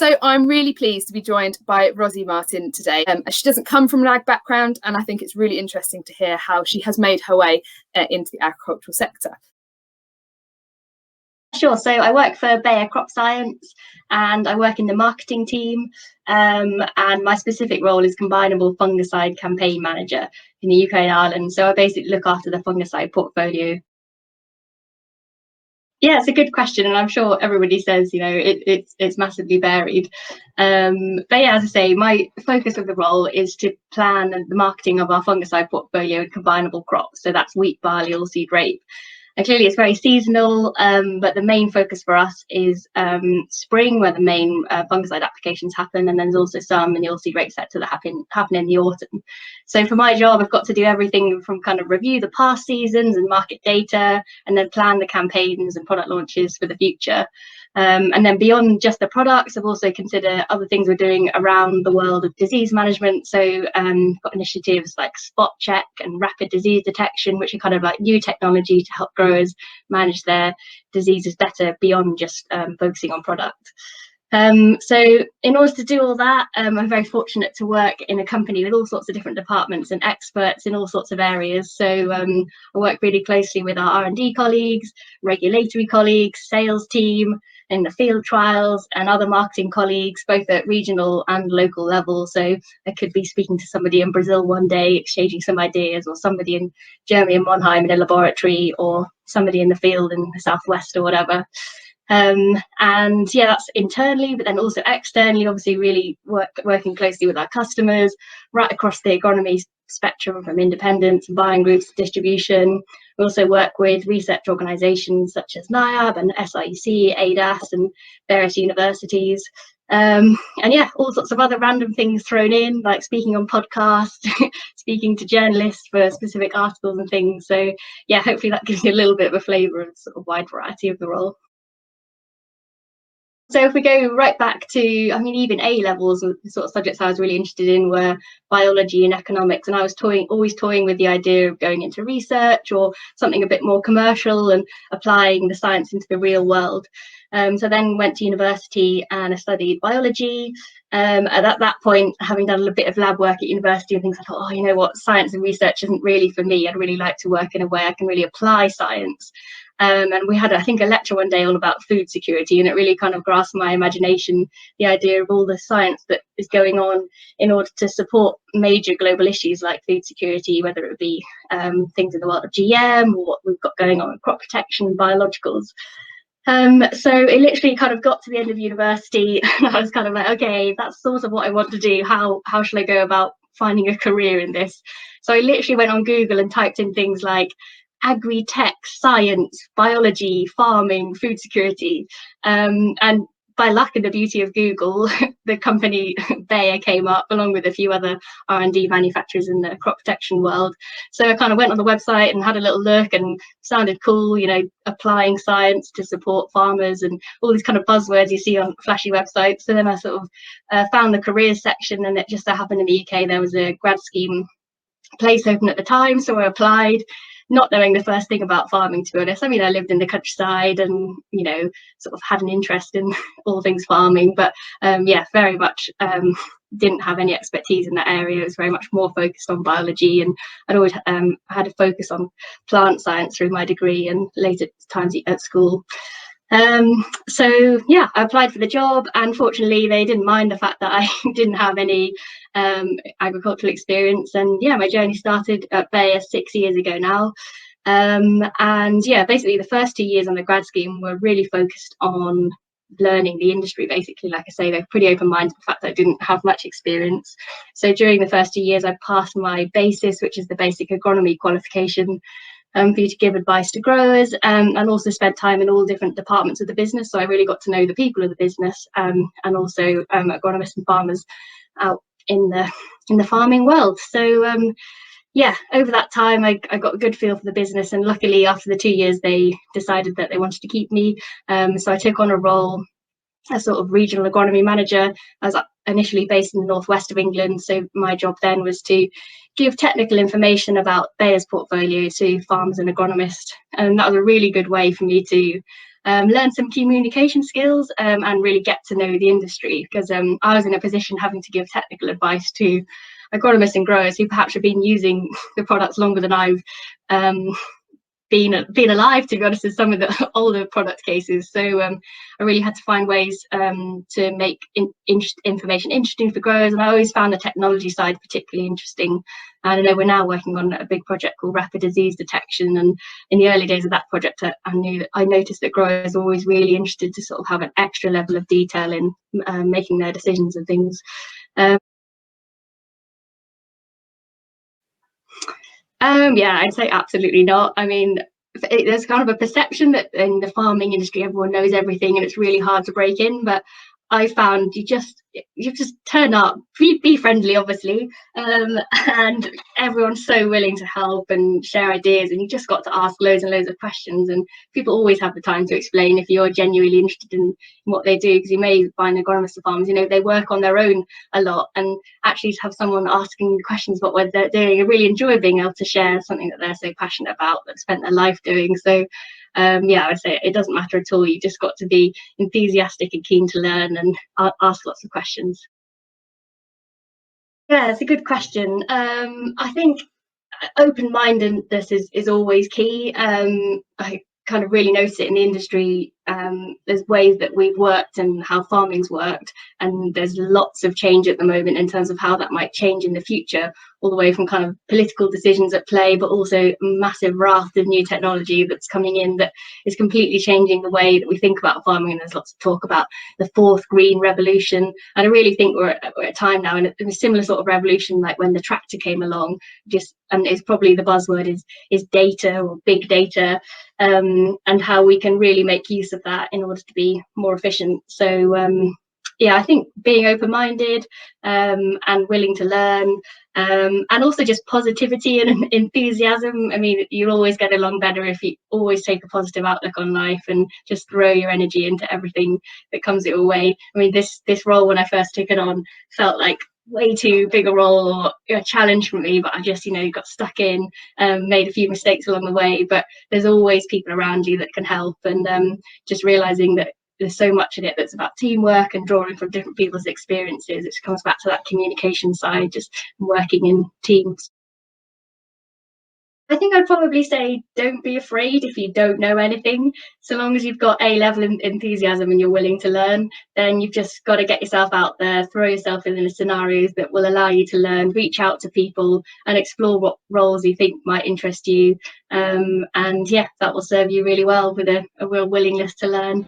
So I'm really pleased to be joined by Rosie Martin today. She doesn't come from an ag background, and I think it's really interesting to hear how she has made her way into the agricultural sector. Sure. So I work for Bayer Crop Science and I work in the marketing team. And my specific role is combinable fungicide campaign manager in the UK and Ireland. So I basically look after the fungicide portfolio. Yeah, it's a good question, and I'm sure everybody says, it's massively varied. But yeah, as I say, my focus of the role is to plan the marketing of our fungicide portfolio and combinable crops. So that's wheat, barley, oilseed, rape. And clearly it's very seasonal, but the main focus for us is spring, where the main fungicide applications happen, and then there's also some in the oilseed rape sector that happen in the autumn. So for my job, I've got to do everything from kind of review the past seasons and market data, and then plan the campaigns and product launches for the future. And then beyond just the products, I've also considered other things we're doing around the world of disease management. So got initiatives like spot check and rapid disease detection, which are kind of like new technology to help growers manage their diseases better beyond just focusing on product. So in order to do all that, I'm very fortunate to work in a company with all sorts of different departments and experts in all sorts of areas. So I work really closely with our R&D colleagues, regulatory colleagues, sales team, in the field trials, and other marketing colleagues, both at regional and local level. So I could be speaking to somebody in Brazil one day, exchanging some ideas, or somebody in Germany in Monheim in a laboratory, or somebody in the field in the southwest or whatever. And yeah, that's internally, but then also externally, obviously really working closely with our customers right across the agronomy spectrum, from independents, buying groups, distribution. We also work with research organisations such as NIAB and SIEC, ADAS, and various universities. And yeah, all sorts of other random things thrown in, like speaking on podcasts, speaking to journalists for specific articles and things. So yeah, hopefully that gives you a little bit of a flavour of sort of wide variety of the role. So if we go right back to, even A levels, the sort of subjects I was really interested in were biology and economics, and I was always toying with the idea of going into research or something a bit more commercial and applying the science into the real world. So then went to university and I studied biology. At that point, having done a bit of lab work at university and things, I thought, you know what, science and research isn't really for me. I'd really like to work in a way I can really apply science. And we had, I think, a lecture one day all about food security, and it really kind of grasped my imagination, the idea of all the science that is going on in order to support major global issues like food security, whether it be things in the world of GM or what we've got going on with crop protection, biologicals. So it literally kind of got to the end of university and I was kind of like, okay, that's sort of what I want to do. How shall I go about finding a career in this? So I literally went on Google and typed in things like Agri-TechE, science, biology, farming, food security. And by luck and the beauty of Google, the company Bayer came up along with a few other R&D manufacturers in the crop protection world. So I kind of went on the website and had a little look, and sounded cool, applying science to support farmers and all these kind of buzzwords you see on flashy websites. So then I sort of found the careers section, and it just so happened in the UK there was a grad scheme place open at the time. So I applied, not knowing the first thing about farming, to be honest. I lived in the countryside and, sort of had an interest in all things farming, but yeah, very much didn't have any expertise in that area. It was very much more focused on biology, and I'd always had a focus on plant science through my degree and later times at school. So yeah, I applied for the job, and fortunately they didn't mind the fact that I didn't have any agricultural experience. And yeah, my journey started at Bayer 6 years ago now. And yeah, basically the first 2 years on the grad scheme were really focused on learning the industry. Basically, like I say, they're pretty open-minded to the fact that I didn't have much experience. So during the first 2 years I passed my BASIS, which is the basic agronomy qualification, for you to give advice to growers, and also spent time in all different departments of the business. So I really got to know the people of the business, and also agronomists and farmers out in the farming world. So yeah, over that time I got a good feel for the business, and luckily after the 2 years they decided that they wanted to keep me. So I took on a role as sort of regional agronomy manager. I was initially based in the northwest of England, so my job then was to give technical information about Bayer's portfolio to farmers and agronomists, and that was a really good way for me to learn some communication skills, and really get to know the industry, because I was in a position having to give technical advice to agronomists and growers who perhaps have been using the products longer than I've been alive, to be honest, in some of the older product cases. So I really had to find ways to make information interesting for growers, and I always found the technology side particularly interesting. And I know we're now working on a big project called rapid disease detection, and in the early days of that project I noticed that growers are always really interested to sort of have an extra level of detail in making their decisions and things. Yeah, I'd say absolutely not. I mean, there's kind of a perception that in the farming industry everyone knows everything and it's really hard to break in, but I found you just turn up, be friendly, obviously, and everyone's so willing to help and share ideas, and you just got to ask loads and loads of questions, and people always have the time to explain if you're genuinely interested in what they do, because you may find agronomists or farmers, they work on their own a lot, and actually to have someone asking questions about what they're doing, I really enjoy being able to share something that they're so passionate about, that spent their life doing. So yeah, I would say it doesn't matter at all. You just got to be enthusiastic and keen to learn and ask lots of questions. Yeah, it's a good question. I think open-mindedness is always key. I kind of really notice it in the industry. There's ways that we've worked and how farming's worked, and there's lots of change at the moment in terms of how that might change in the future, all the way from kind of political decisions at play, but also a massive raft of new technology that's coming in that is completely changing the way that we think about farming. And there's lots of talk about the fourth green revolution, and I really think we're at a time now in a similar sort of revolution like when the tractor came along. And it's probably the buzzword is data, or big data, and how we can really make use of that in order to be more efficient. So yeah, I think being open-minded and willing to learn, and also just positivity and enthusiasm. I mean, you'll always get along better if you always take a positive outlook on life and just throw your energy into everything that comes your way. I mean, this role, when I first took it on, felt like way too big a role or a challenge for me, but I just got stuck in, made a few mistakes along the way, but there's always people around you that can help, and just realizing that there's so much in it that's about teamwork and drawing from different people's experiences. It comes back to that communication side, just working in teams. I think I'd probably say don't be afraid if you don't know anything. So long as you've got a level of enthusiasm and you're willing to learn, then you've just got to get yourself out there, throw yourself in the scenarios that will allow you to learn, reach out to people and explore what roles you think might interest you. And yeah, that will serve you really well with a real willingness to learn.